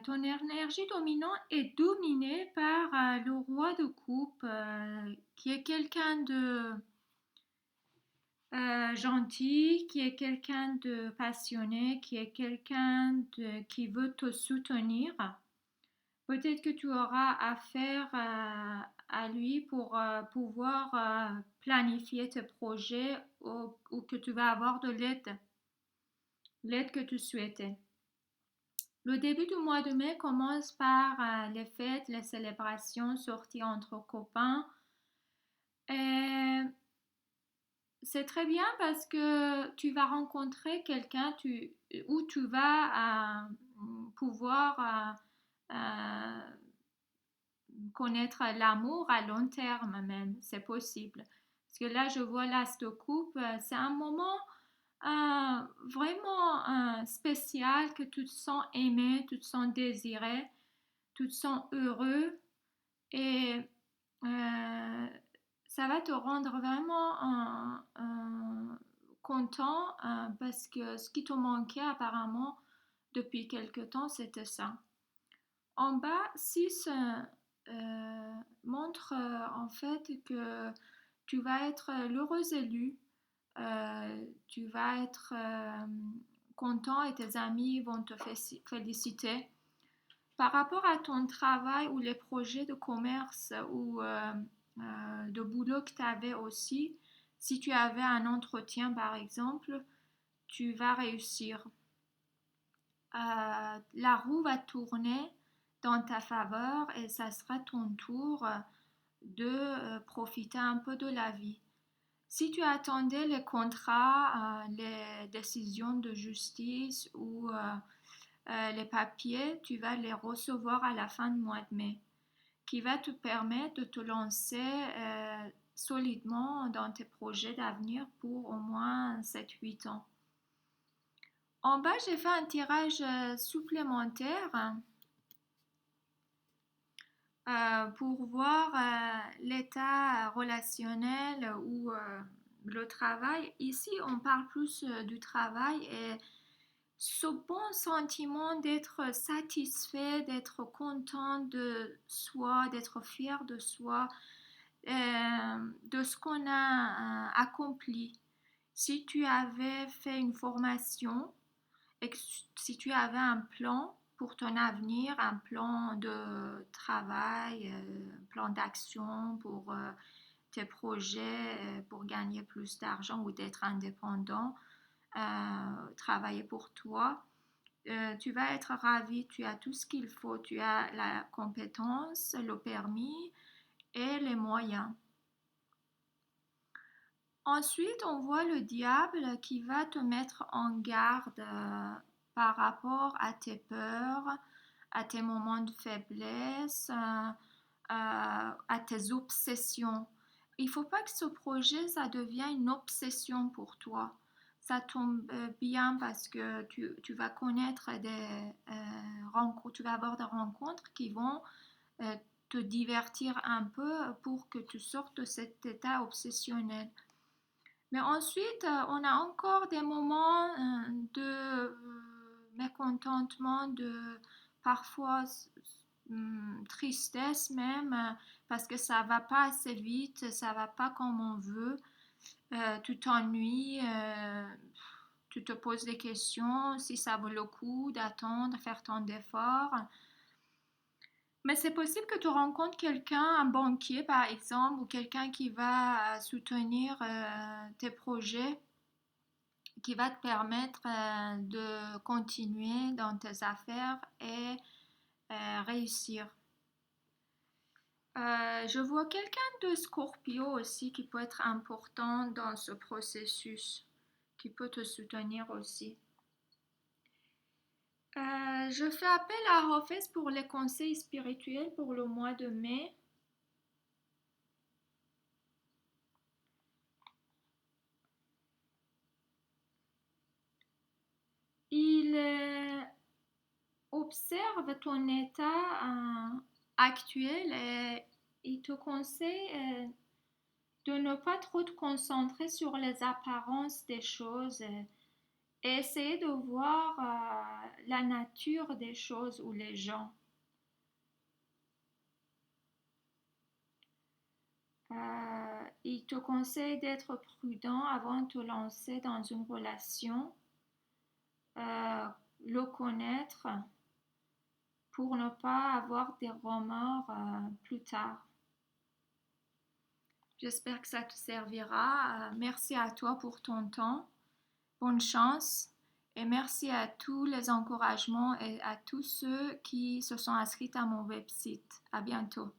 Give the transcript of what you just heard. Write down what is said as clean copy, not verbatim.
ton énergie dominante est dominée par le roi de coupe, qui est quelqu'un de gentil, qui est quelqu'un de passionné, qui est qui veut te soutenir. Peut-être que tu auras affaire à lui pour pouvoir planifier tes projets ou que tu vas avoir de l'aide que tu souhaitais. Le début du mois de mai commence par les fêtes, les célébrations, sorties entre copains. Et c'est très bien parce que tu vas rencontrer quelqu'un où tu vas pouvoir connaître l'amour à long terme même, c'est possible. Parce que là, je vois l'as de coupe, c'est un moment vraiment spécial que tu te sens aimé, tu te sens désiré, tu te sens heureux et euh, ça va te rendre vraiment content parce que ce qui te manquait apparemment depuis quelque temps, c'était ça. En bas, 6 montre en fait que tu vas être l'heureux élu, tu vas être content et tes amis vont te féliciter. Par rapport à ton travail ou les projets de commerce ou de boulot que tu avais aussi, si tu avais un entretien par exemple, tu vas réussir. La roue va tourner dans ta faveur et ça sera ton tour de profiter un peu de la vie. Si tu attendais les contrats, les décisions de justice ou les papiers, tu vas les recevoir à la fin du mois de mai, qui va te permettre de te lancer solidement dans tes projets d'avenir pour au moins 7-8 ans. En bas, j'ai fait un tirage supplémentaire pour voir l'état relationnel ou le travail. Ici, on parle plus du travail et ce bon sentiment d'être satisfait, d'être content de soi, d'être fier de soi, de ce qu'on a accompli. Si tu avais fait une formation et que si tu avais un plan pour ton avenir, un plan de travail, un plan d'action pour tes projets, pour gagner plus d'argent ou d'être indépendant, travailler pour toi, tu vas être ravi, tu as tout ce qu'il faut, tu as la compétence, le permis et les moyens. Ensuite, on voit le diable qui va te mettre en garde par rapport à tes peurs, à tes moments de faiblesse, à tes obsessions. Il ne faut pas que ce projet, ça devienne une obsession pour toi. Ça tombe bien parce que tu vas connaître des rencontres, tu vas avoir des rencontres qui vont euh, te divertir un peu pour que tu sortes de cet état obsessionnel. Mais ensuite, on a encore des moments de mécontentement, de parfois tristesse même, parce que ça va pas assez vite, ça va pas comme on veut. Tu t'ennuies, tu te poses des questions, si ça vaut le coup d'attendre, faire tant d'efforts. Mais c'est possible que tu rencontres quelqu'un, un banquier par exemple, ou quelqu'un qui va soutenir tes projets, qui va te permettre de continuer dans tes affaires et réussir. Je vois quelqu'un de Scorpio aussi qui peut être important dans ce processus, qui peut te soutenir aussi. Je fais appel à Hafez pour les conseils spirituels pour le mois de mai. Il observe ton état actuel et il te conseille de ne pas trop te concentrer sur les apparences des choses. et essayer de voir la nature des choses ou les gens. Il te conseille d'être prudent avant de te lancer dans une relation, euh, le connaître pour ne pas avoir des remords plus tard. J'espère que ça te servira. Merci à toi pour ton temps. Bonne chance et merci à tous les encouragements et à tous ceux qui se sont inscrits à mon website. À bientôt.